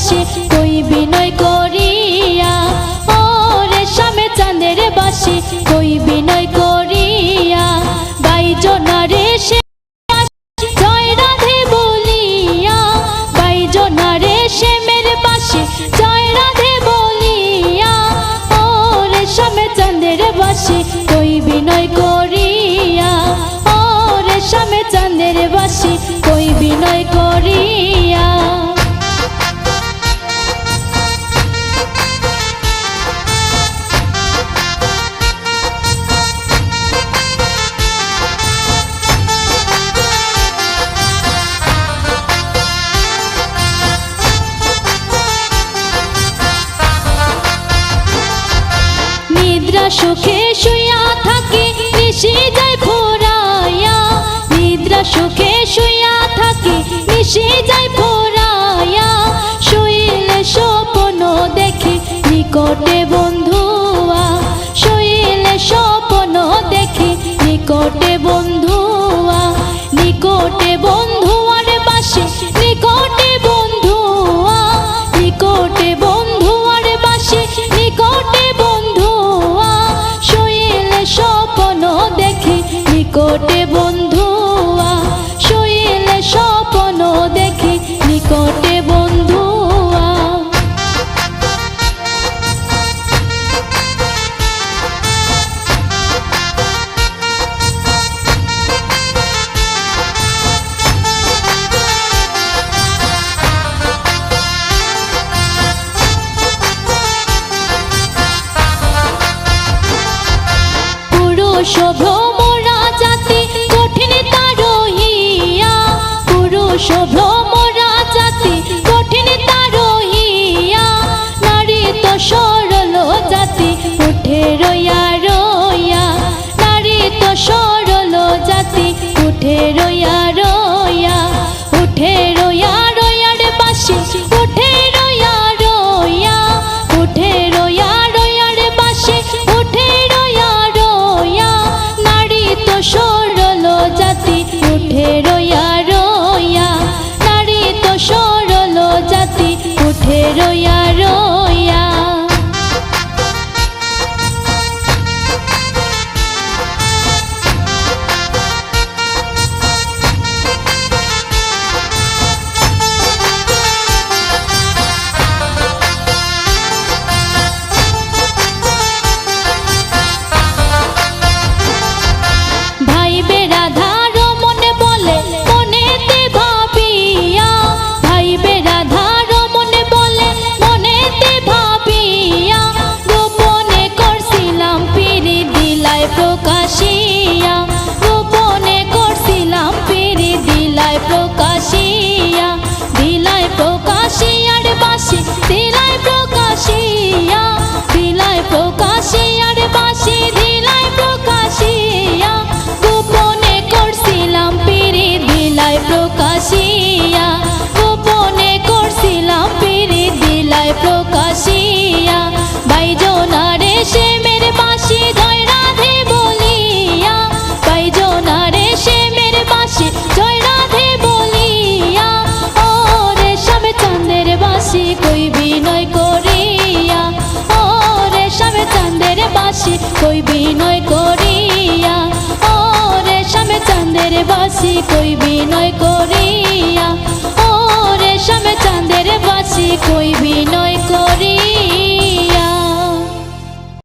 বাসি কই বিনয় করিয়া, ও রেশমে চাঁদের বাসি কই বিনয় করিয়া। বাইজনা রে সে জয় রাধে বলিয়া, বাইজনা রে শ্যামের বাসি জয় রাধে বলিয়া, ও রেশমে চাঁদের বাসি কই বিনয় করিয়া, ও রেশমে চাঁদের বাসি কই বিনয় করিয়া। নিদ্রা সুখে শুইয়া থাকি নিশি যায় ফুরাইয়া, নিদ্রা সুখে শুইয়া থাকি নিশি যায় ফুরাইয়া। শুইলে স্বপ্ন দেখি নিকটে বন্ধুয়া, শুইলে স্বপ্ন দেখি নিকটে বন্ধুয়া, নিকটে বন্ধুয়ার বাসি নিকটে বন্ধুয়া, নিকটে বন্ধুয়ার বাসি নিকটে বন্ধুয়া। শুইলে স্বপ্ন দেখি নিকটে বন্ধুয়া, শুইলে স্বপ্ন দেখি নিকটে বন্ধুয়া। পুরুষ ভ্রমরা জাতি কঠিন তারহিয়া, পুরুষ ভ্রমরা জাতি কঠিন তারহিয়া। নারী তো সরল জাতি উঠে রইয়া রইয়া, নারী তো সরল জাতি উঠে রইয়া রইয়া, উঠে রইয়া রইয়ার বাসি উঠে রইয়া রইয়া, উঠে রইয়া রইয়ার বাসি উঠে রইয়া রইয়া। নারী তো সরল জাতি উঠে রইয়া রইয়া, নারী তো সরল জাতি উঠে রইয়া রইয়া। ভাই বেরাধার মনে বলে মনেতে ভাবিয়া, ভাই বেরাধার মনে বলে মনেতে ভাবিয়া। গোপনে করছিলাম পিরি দিলায় প্রকাশিয়া, গোপনে করছিলাম পিরি দিলায় প্রকাশিয়া, দিলায় প্রকাশিয়ার বাসি দিলায় প্রকাশিয়া, দিলায় প্রকাশিয়ার বাসি দিলায় প্রকাশিয়া। গোপনে করছিলাম পিরি দিলায় প্রকাশিয়া, গোপনে করছিলাম পিরি দিলায় প্রকাশিয়া। বাইজনা রে শ্যামের বাসি জয় রাধে বলিয়া, বাইজনা রে শ্যামের বাসি জয় রাধে বলিয়া, ও রেশমে চাঁদের বাসি কই বিনয় করিয়া, ও রেশমে চাঁদের বাসি কই বিনয় করিয়া, ও রেশমে চাঁদের বাসি কই বিনয় করিয়া, ও রেশমে চাঁদের বাসি কই বিনয় করিয়া।